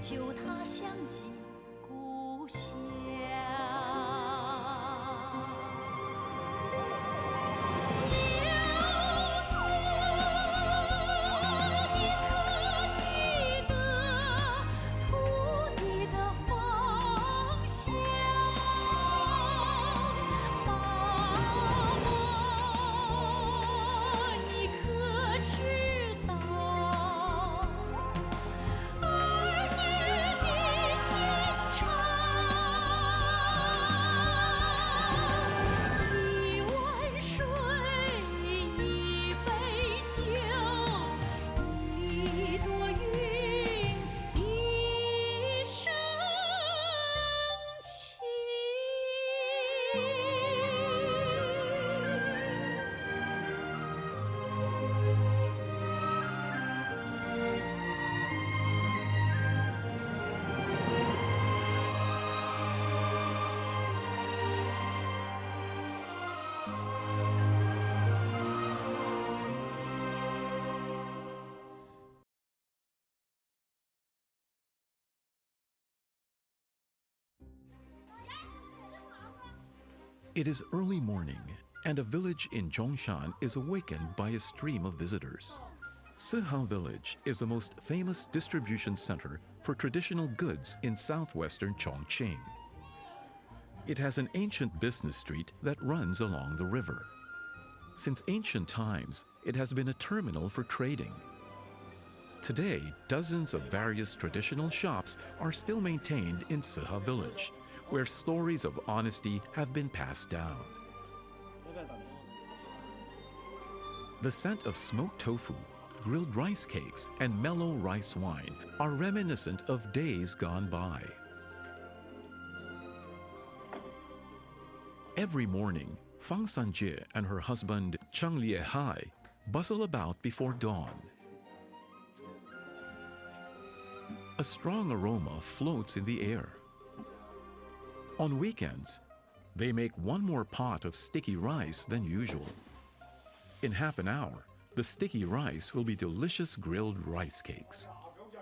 旧它想起故乡。It is early morning, and a village in Zhongshan is awakened by a stream of visitors. Sihao Village is the most famous distribution center for traditional goods in southwestern Chongqing. It has an ancient business street that runs along the river. Since ancient times, it has been a terminal for trading. Today, dozens of various traditional shops are still maintained in Sihao Village, where stories of honesty have been passed down. The scent of smoked tofu, grilled rice cakes, and mellow rice wine are reminiscent of days gone by. Every morning, Fang Sanjie and her husband Chang Liehai bustle about before dawn. A strong aroma floats in the air. On weekends, they make one more pot of sticky rice than usual. In half an hour, the sticky rice will be delicious grilled rice cakes.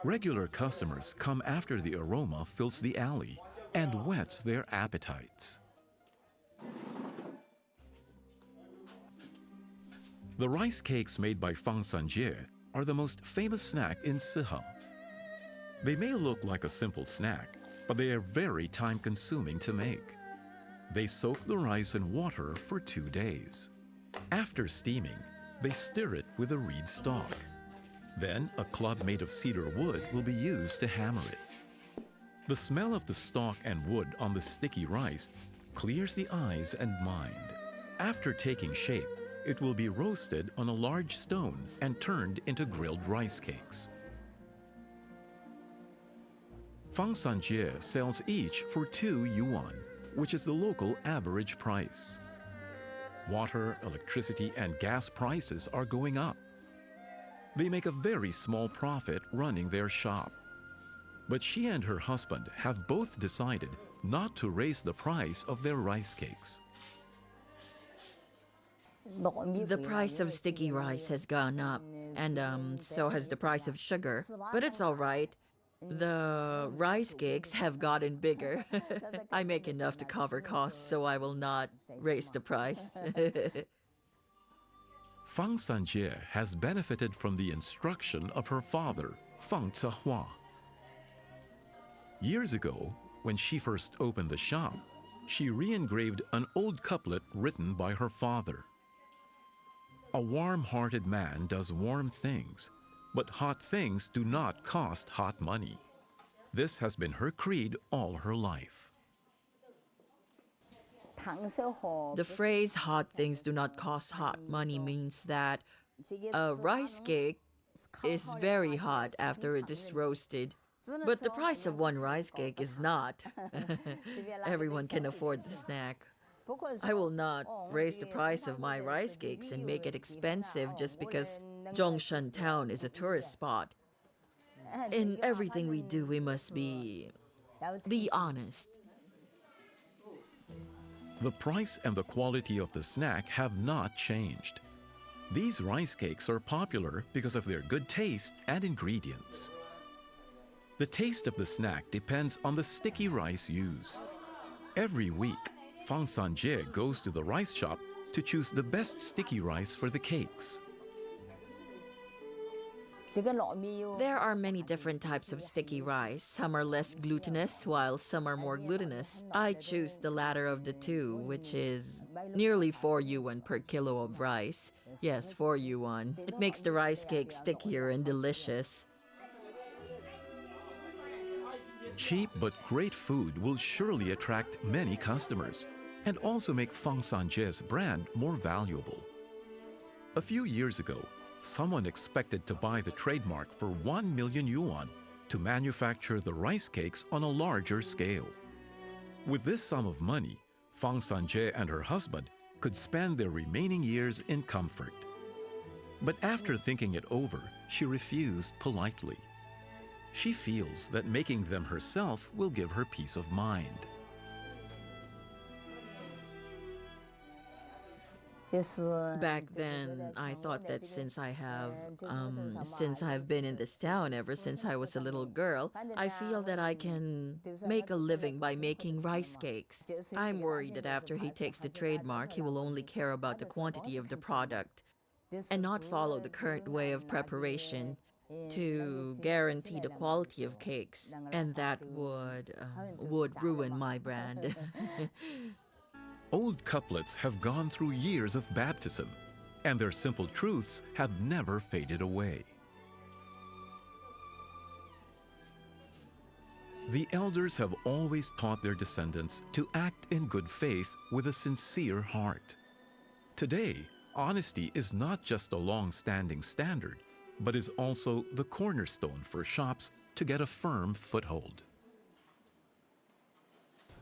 Regular customers come after the aroma fills the alley and whets their appetites. The rice cakes made by Fang Sanjie are the most famous snack in Sihao. They may look like a simple snack, but they are very time-consuming to make. They soak the rice in water for 2 days. After steaming, they stir it with a reed stalk. Then a club made of cedar wood will be used to hammer it. The smell of the stalk and wood on the sticky rice clears the eyes and mind. After taking shape, it will be roasted on a large stone and turned into grilled rice cakes. Fang Sanjie sells each for 2 yuan, which is the local average price. Water, electricity, and gas prices are going up. They make a very small profit running their shop. But she and her husband have both decided not to raise the price of their rice cakes. The price of sticky rice has gone up, and so has the price of sugar. But it's all right. The rice cakes have gotten bigger. I make enough to cover costs, so I will not raise the price. Fang Sanjie has benefited from the instruction of her father, Fang Zehua. Years ago, when she first opened the shop, she re-engraved an old couplet written by her father. A warm-hearted man does warm things, but hot things do not cost hot money. This has been her creed all her life. The phrase hot things do not cost hot money means that a rice cake is very hot after it is roasted. But the price of one rice cake is not. Everyone can afford the snack. I will not raise the price of my rice cakes and make it expensive just because Zhongshan town is a tourist spot. In everything we do, we must be honest. The price and the quality of the snack have not changed. These rice cakes are popular because of their good taste and ingredients. The taste of the snack depends on the sticky rice used. Every week, Fang Sanjie goes to the rice shop to choose the best sticky rice for the cakes. There are many different types of sticky rice. Some are less glutinous, while some are more glutinous. I choose the latter of the two, which is nearly 4 yuan per kilo of rice. Yes, 4 yuan. It makes the rice cake stickier and delicious. Cheap but great food will surely attract many customers and also make Fang Sanjie's brand more valuable. A few years ago, someone expected to buy the trademark for 1 million yuan to manufacture the rice cakes on a larger scale. With this sum of money, Fang Sanjie and her husband could spend their remaining years in comfort. But after thinking it over, she refused politely. She feels that making them herself will give her peace of mind. Back then, I thought that since I've been in this town ever since I was a little girl, I feel that I can make a living by making rice cakes. I'm worried that after he takes the trademark, he will only care about the quantity of the product and not follow the current way of preparation to guarantee the quality of cakes, and that would ruin my brand. Old couplets have gone through years of baptism, and their simple truths have never faded away. The elders have always taught their descendants to act in good faith with a sincere heart. Today, honesty is not just a long-standing standard, but is also the cornerstone for shops to get a firm foothold.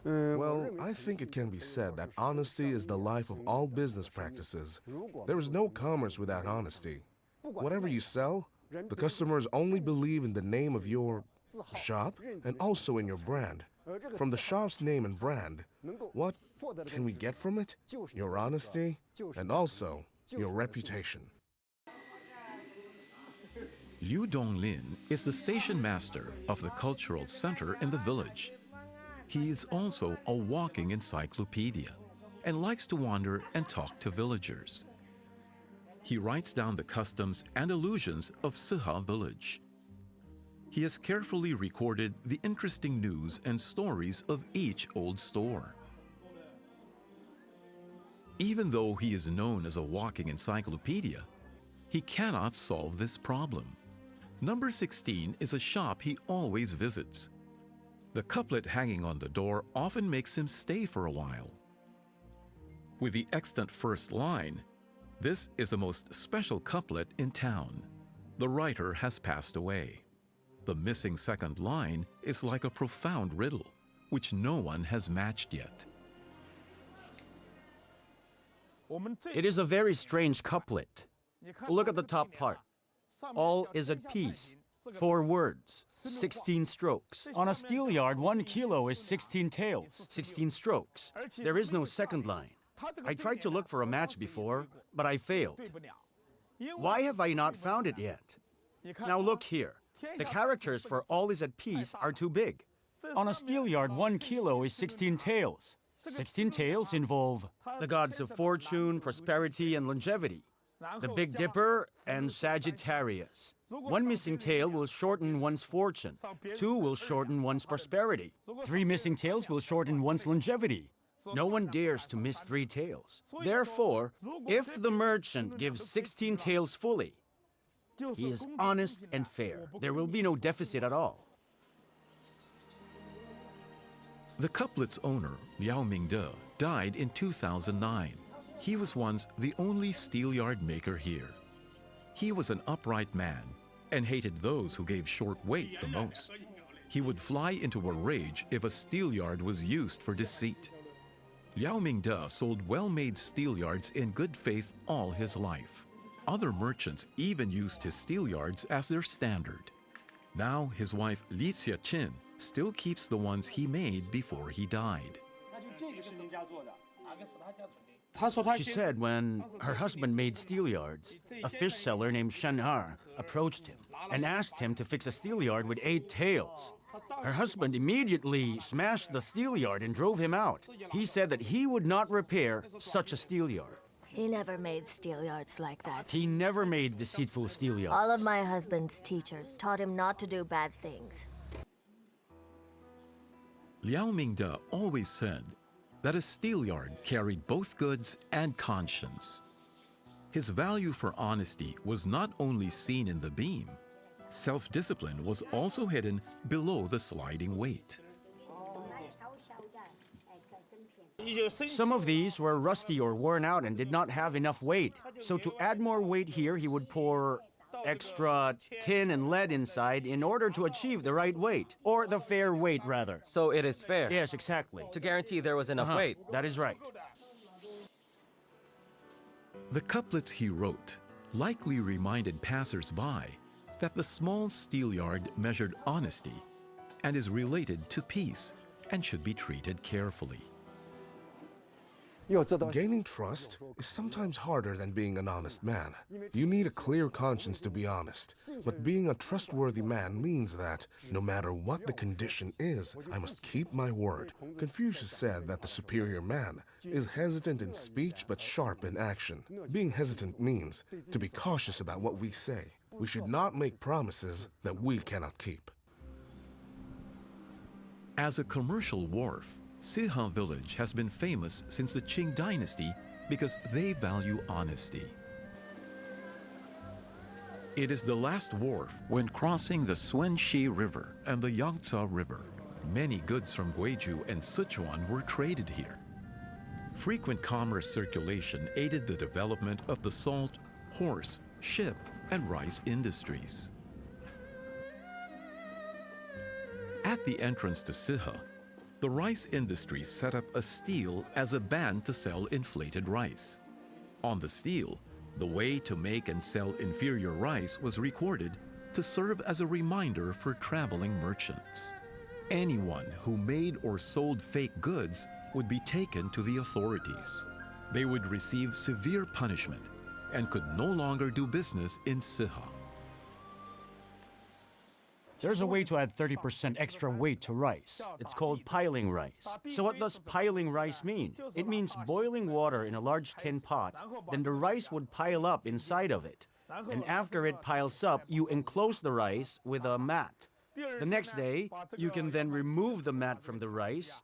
Well, I think it can be said that honesty is the life of all business practices. There is no commerce without honesty. Whatever you sell, the customers only believe in the name of your shop and also in your brand. From the shop's name and brand, what can we get from it? Your honesty and also your reputation. Liu Donglin is the station master of the cultural center in the village. He is also a walking encyclopedia and likes to wander and talk to villagers. He writes down the customs and illusions of Siha village. He has carefully recorded the interesting news and stories of each old store. Even though he is known as a walking encyclopedia, he cannot solve this problem. Number 16 is a shop he always visits. The couplet hanging on the door often makes him stay for a while. With the extant first line, "This is the most special couplet in town. The writer has passed away." The missing second line is like a profound riddle, which no one has matched yet. It is a very strange couplet. Look at the top part. All is at peace. 4 words, 16 strokes. On a steel yard, 1 kilo is 16 taels. 16 strokes. There is no second line. I tried to look for a match before, but I failed. Why have I not found it yet? Now look here. The characters for all is at peace are too big. On a steel yard, 1 kilo is 16 taels. 16 taels involve The gods of fortune, prosperity, and longevity. The Big Dipper and Sagittarius. 1 missing tail will shorten one's fortune. 2 will shorten one's prosperity. 3 missing tails will shorten one's longevity. No one dares to miss 3 tails. Therefore, if the merchant gives 16 tails fully, he is honest and fair. There will be no deficit at all. The couplet's owner, Liao Mingde, died in 2009. He was once the only steelyard maker here. He was an upright man and hated those who gave short weight the most. He would fly into a rage if a steelyard was used for deceit. Liao Mingde sold well-made steelyards in good faith all his life. Other merchants even used his steelyards as their standard. Now his wife Li Xiaqin still keeps the ones he made before he died. She said when her husband made steelyards, a fish seller named Shanhar approached him and asked him to fix a steelyard with 8 tails. Her husband immediately smashed the steelyard and drove him out. He said that he would not repair such a steelyard. He never made steelyards like that. He never made deceitful steelyards. All of my husband's teachers taught him not to do bad things. Liao Mingde always said that a steelyard carried both goods and conscience. His value for honesty was not only seen in the beam, self-discipline was also hidden below the sliding weight. Some of these were rusty or worn out and did not have enough weight. So to add more weight here, he would pour extra tin and lead inside in order to achieve the right weight, or the fair weight, rather. So it is fair. Yes, exactly. To guarantee there was enough weight. That is right. The couplets he wrote likely reminded passers-by that the small steelyard measured honesty and is related to peace and should be treated carefully. Gaining trust is sometimes harder than being an honest man. You need a clear conscience to be honest. But being a trustworthy man means that, no matter what the condition is, I must keep my word. Confucius said that the superior man is hesitant in speech but sharp in action. Being hesitant means to be cautious about what we say. We should not make promises that we cannot keep. As a commercial wharf, Siha village has been famous since the Qing dynasty because they value honesty. It is the last wharf when crossing the Suanxi River and the Yangtze River. Many goods from Gweiju and Sichuan were traded here. Frequent commerce circulation aided the development of the salt, horse, ship, and rice industries. At the entrance to Siha, the rice industry set up a stele as a band to sell inflated rice. On the stele, the way to make and sell inferior rice was recorded to serve as a reminder for traveling merchants. Anyone who made or sold fake goods would be taken to the authorities. They would receive severe punishment and could no longer do business in Siha. There's a way to add 30% extra weight to rice. It's called piling rice. So what does piling rice mean? It means boiling water in a large tin pot, then the rice would pile up inside of it. And after it piles up, you enclose the rice with a mat. The next day, you can then remove the mat from the rice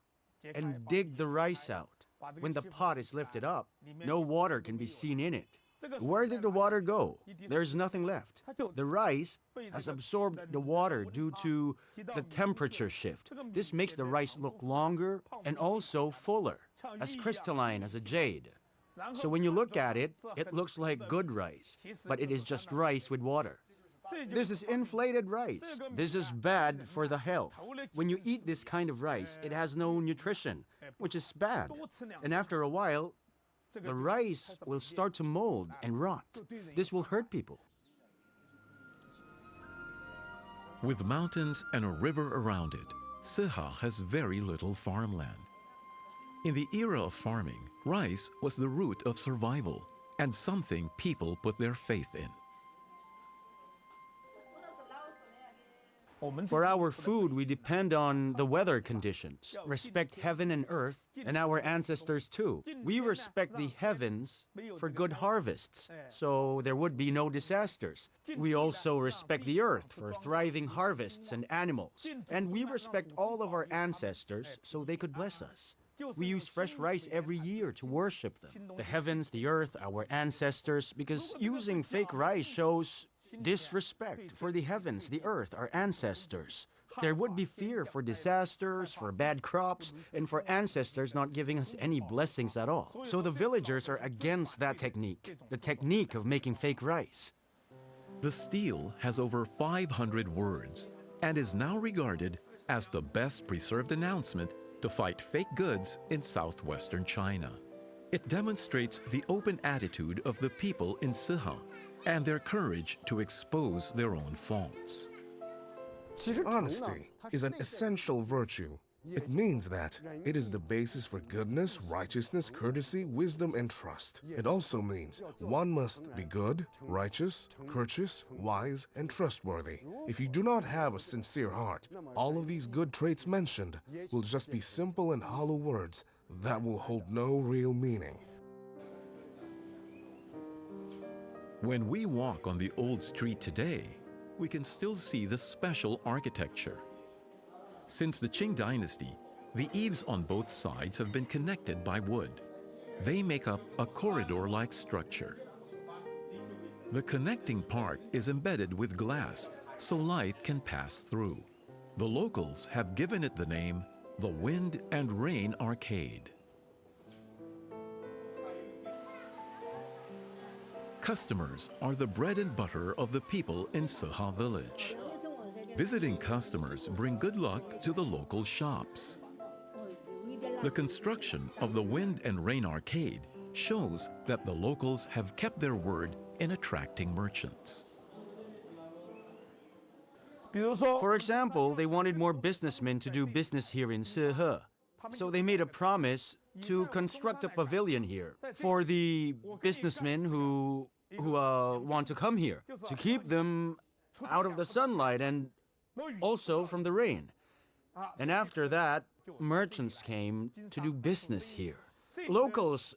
and dig the rice out. When the pot is lifted up, no water can be seen in it. Where did the water go? There's nothing left. The rice has absorbed the water due to the temperature shift. This makes the rice look longer and also fuller, as crystalline as a jade. So when you look at it, it looks like good rice, but it is just rice with water. This is inflated rice. This is bad for the health. When you eat this kind of rice, it has no nutrition, which is bad. And after a while, the rice will start to mold and rot. This will hurt people. With mountains and a river around it, Siha has very little farmland. In the era of farming, rice was the root of survival and something people put their faith in. For our food, we depend on the weather conditions, respect heaven and earth, and our ancestors too. We respect the heavens for good harvests, so there would be no disasters. We also respect the earth for thriving harvests and animals. And we respect all of our ancestors so they could bless us. We use fresh rice every year to worship them. The heavens, the earth, our ancestors, because using fake rice shows disrespect for the heavens, the earth, our ancestors. There would be fear for disasters, for bad crops, and for ancestors not giving us any blessings at all. So the villagers are against that technique, the technique of making fake rice. The stele has over 500 words and is now regarded as the best preserved announcement to fight fake goods in southwestern China. It demonstrates the open attitude of the people in Siha and their courage to expose their own faults. Honesty is an essential virtue. It means that it is the basis for goodness, righteousness, courtesy, wisdom, and trust. It also means one must be good, righteous, courteous, wise, and trustworthy. If you do not have a sincere heart, all of these good traits mentioned will just be simple and hollow words that will hold no real meaning. When we walk on the old street today, we can still see the special architecture. Since the Qing dynasty, the eaves on both sides have been connected by wood. They make up a corridor-like structure. The connecting part is embedded with glass, so light can pass through. The locals have given it the name the Wind and Rain Arcade. Customers are the bread and butter of the people in Siha village. Visiting customers bring good luck to the local shops. The construction of the Wind and Rain Arcade shows that the locals have kept their word in attracting merchants. For example, they wanted more businessmen to do business here in Sihe. So they made a promise to construct a pavilion here for the businessmen who want to come here, to keep them out of the sunlight and also from the rain. And after that, merchants came to do business here. Locals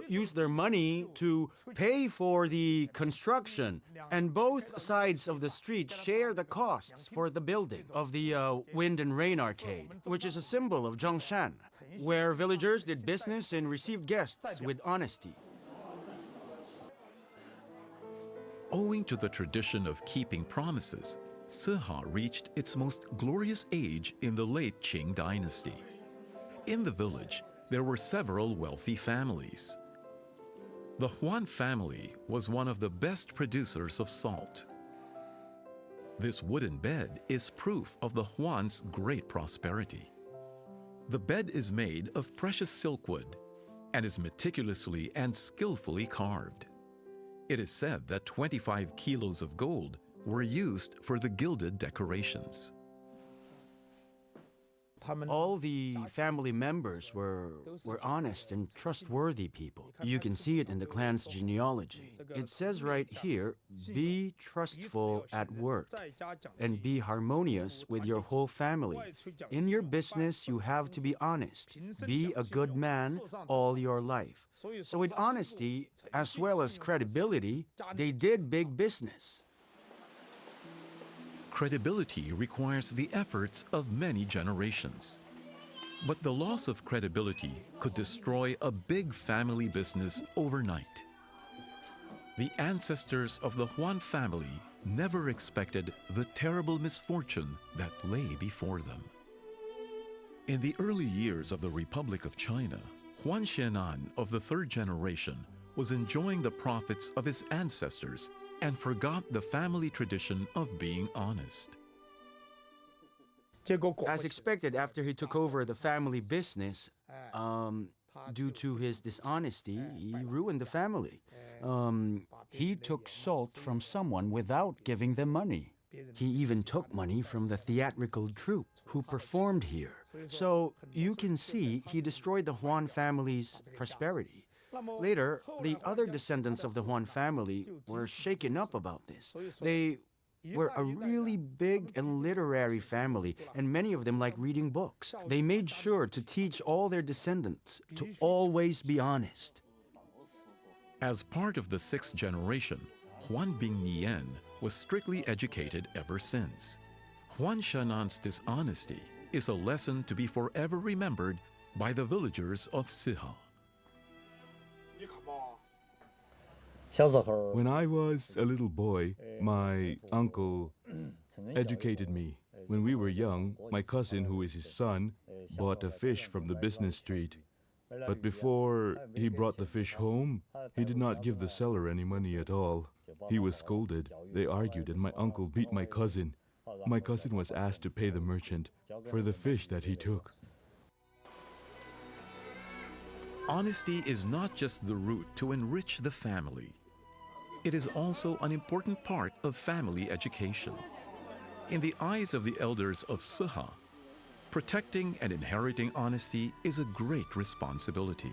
use their money to pay for the construction, and both sides of the street share the costs for the building of the Wind and Rain Arcade, which is a symbol of Zhongshan, where villagers did business and received guests with honesty. Owing to the tradition of keeping promises, Siha reached its most glorious age in the late Qing dynasty. In the village, there were several wealthy families. The Huan family was one of the best producers of salt. This wooden bed is proof of the Huan's great prosperity. The bed is made of precious silkwood and is meticulously and skillfully carved. It is said that 25 kilos of gold were used for the gilded decorations. All the family members were honest and trustworthy people. You can see it in the clan's genealogy. It says right here, be trustful at work and be harmonious with your whole family. In your business, you have to be honest. Be a good man all your life. So with honesty, as well as credibility, they did big business. Credibility requires the efforts of many generations. But the loss of credibility could destroy a big family business overnight. The ancestors of the Huan family never expected the terrible misfortune that lay before them. In the early years of the Republic of China, Huan Xianan of the third generation was enjoying the profits of his ancestors and forgot the family tradition of being honest. As expected, after he took over the family business, due to his dishonesty, he ruined the family. He took salt from someone without giving them money. He even took money from the theatrical troupe who performed here. So you can see he destroyed the Huan family's prosperity. Later, the other descendants of the Huan family were shaken up about this. They were a really big and literary family, and many of them liked reading books. They made sure to teach all their descendants to always be honest. As part of the sixth generation, Huan Bingnian was strictly educated ever since. Huan Shanan's dishonesty is a lesson to be forever remembered by the villagers of Siha. When I was a little boy, my uncle educated me. When we were young, my cousin, who is his son, bought a fish from the business street. But before he brought the fish home, he did not give the seller any money at all. He was scolded. They argued, and my uncle beat my cousin. My cousin was asked to pay the merchant for the fish that he took. Honesty is not just the route to enrich the family. It is also an important part of family education. In the eyes of the elders of Siha, Protecting and inheriting honesty is a great responsibility.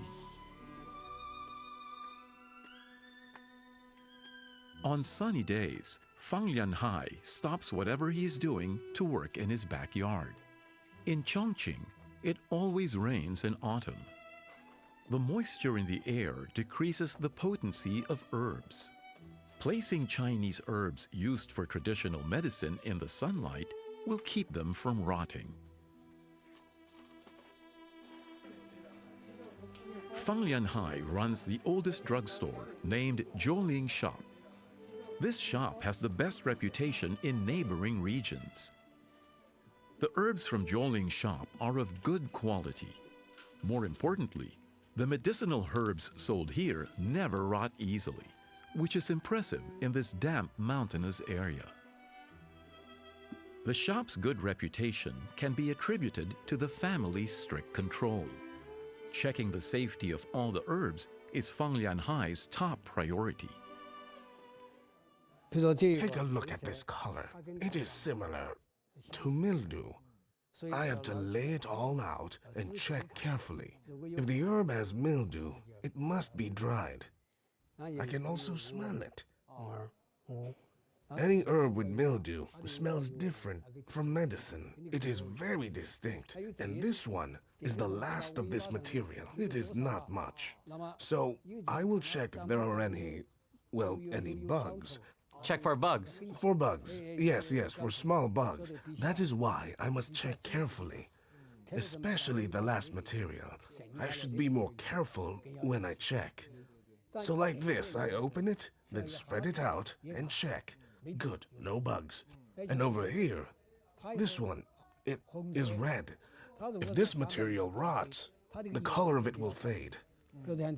On sunny days, Fang Lianhai stops whatever he is doing to work in his backyard. In Chongqing, it always rains in autumn. The moisture in the air decreases the potency of herbs. Placing Chinese herbs used for traditional medicine in the sunlight will keep them from rotting. Fang Lianhai runs the oldest drugstore, named Zhouling Shop. This shop has the best reputation in neighboring regions. The herbs from Zhouling Shop are of good quality. More importantly, the medicinal herbs sold here never rot easily, which is impressive in this damp mountainous area. The shop's good reputation can be attributed to the family's strict control. Checking the safety of all the herbs is Fang Lianhai's top priority. Take a look at this color. It is similar to mildew. I have to lay it all out and check carefully. If the herb has mildew, it must be dried. I can also smell it. Any herb with mildew smells different from medicine. It is very distinct, and this one is the last of this material. It is not much. So I will check if there are any bugs. Check for bugs. For bugs. Yes, for small bugs. That is why I must check carefully. Especially the last material. I should be more careful when I check. So like this, I open it, then spread it out and check. Good, no bugs. And over here, this one, it is red. If this material rots, the color of it will fade.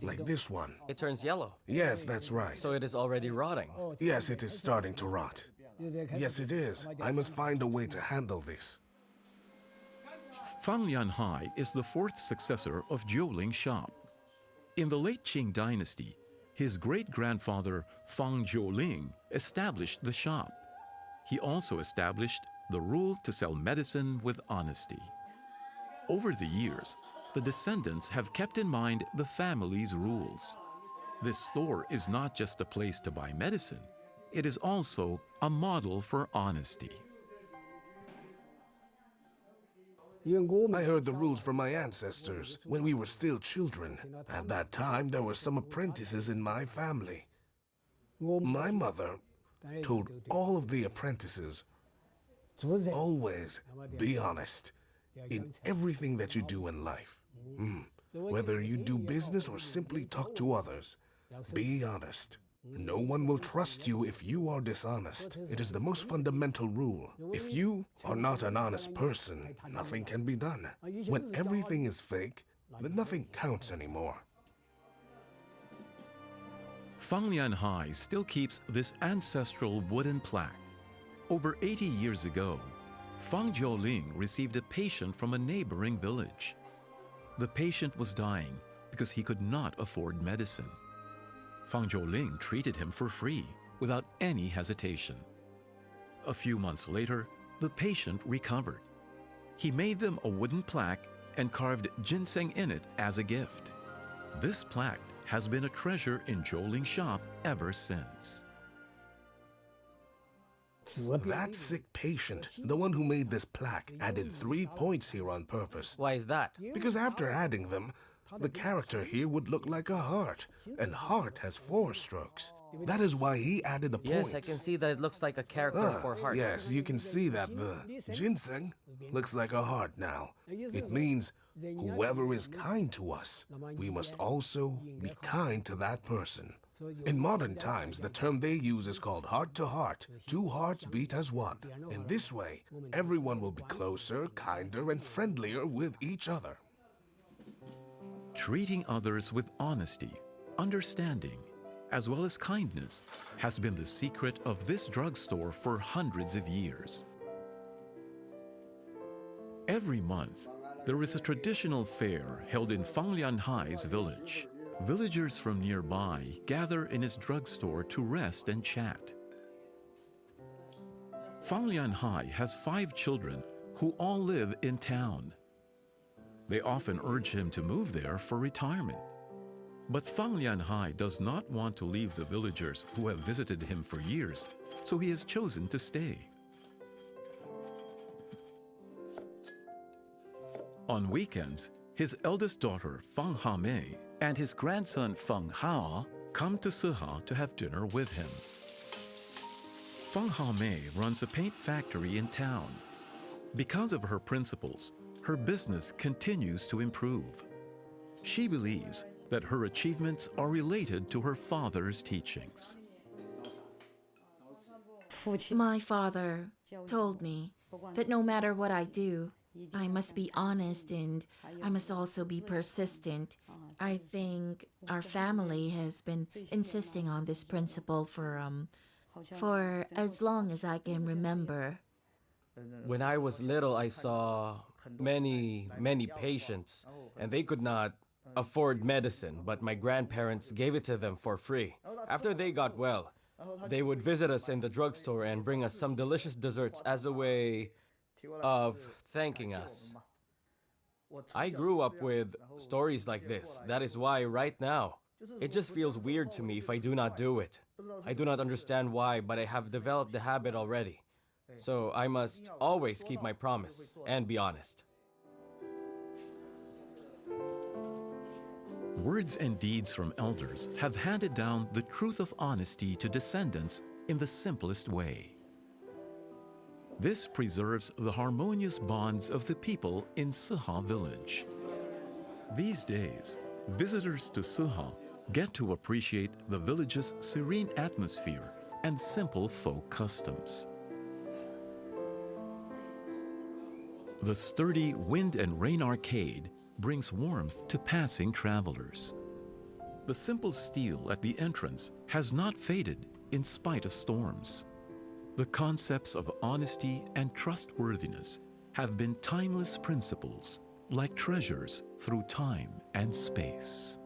Like this one. It turns yellow. Yes, that's right. So it is already rotting. Yes, it is starting to rot. Yes, it is. I must find a way to handle this. Fang Lianhai is the fourth successor of Zhouling Shop. In the late Qing dynasty, his great-grandfather Fang Zhouling established the shop. He also established the rule to sell medicine with honesty. Over the years, the descendants have kept in mind the family's rules. This store is not just a place to buy medicine, it is also a model for honesty. I heard the rules from my ancestors when we were still children. At that time, there were some apprentices in my family. My mother told all of the apprentices, always be honest in everything that you do in life. Whether you do business or simply talk to others, be honest. No one will trust you if you are dishonest. It is the most fundamental rule. If you are not an honest person, nothing can be done. When everything is fake, then nothing counts anymore. Fang Lianhai still keeps this ancestral wooden plaque. Over 80 years ago, Fang Zhouling received a patient from a neighboring village. The patient was dying because he could not afford medicine. Fang Zhouling treated him for free, without any hesitation. A few months later, the patient recovered. He made them a wooden plaque and carved ginseng in it as a gift. This plaque has been a treasure in Zhouling Shop ever since. That sick patient, the one who made this plaque, added 3 points here on purpose. Why is that? Because after adding them, the character here would look like a heart, and heart has 4 strokes. That is why he added the points. Yes, I can see that it looks like a character for heart. Yes, you can see that the ginseng looks like a heart now. It means whoever is kind to us, we must also be kind to that person. In modern times, the term they use is called heart to heart. 2 hearts beat as one. In this way, everyone will be closer, kinder, and friendlier with each other. Treating others with honesty, understanding, as well as kindness has been the secret of this drugstore for hundreds of years. Every month, there is a traditional fair held in Fang Lianhai's village. Villagers from nearby gather in his drugstore to rest and chat. Fang Lianhai has 5 children who all live in town. They often urge him to move there for retirement. But Fang Lianhai does not want to leave the villagers who have visited him for years, so he has chosen to stay. On weekends, his eldest daughter Fang Hamei and his grandson Feng Hao come to Siha to have dinner with him. Feng Hamei runs a paint factory in town. Because of her principles, her business continues to improve. She believes that her achievements are related to her father's teachings. My father told me that no matter what I do, I must be honest and I must also be persistent. I think our family has been insisting on this principle for as long as I can remember. When I was little, I saw many patients, and they could not afford medicine, but my grandparents gave it to them for free. After they got well, they would visit us in the drugstore and bring us some delicious desserts as a way of thanking us. I grew up with stories like this. That is why right now, it just feels weird to me if I do not do it. I do not understand why, but I have developed the habit already. So I must always keep my promise and be honest. Words and deeds from elders have handed down the truth of honesty to descendants in the simplest way. This preserves the harmonious bonds of the people in Siha village. These days, visitors to Siha get to appreciate the village's serene atmosphere and simple folk customs. The sturdy Wind and Rain Arcade brings warmth to passing travelers. The simple steel at the entrance has not faded in spite of storms. The concepts of honesty and trustworthiness have been timeless principles, like treasures through time and space.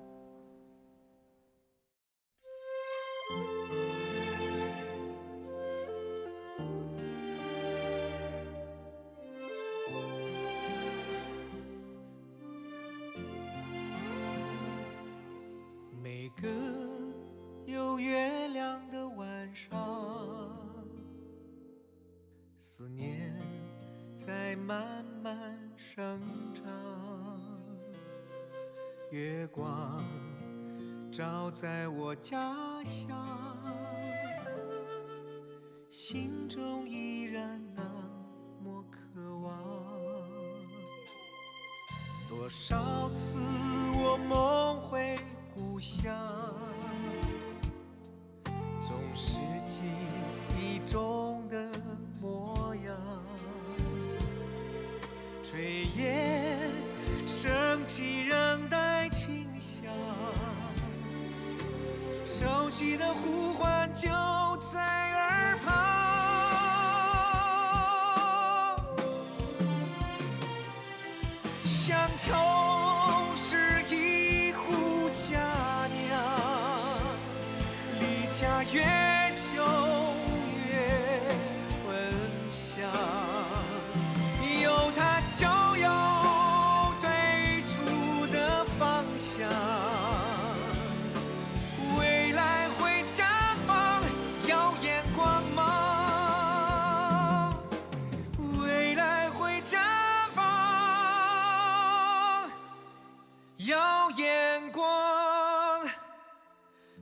耀眼光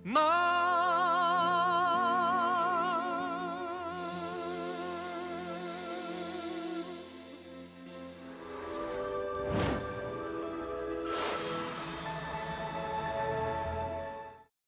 芒。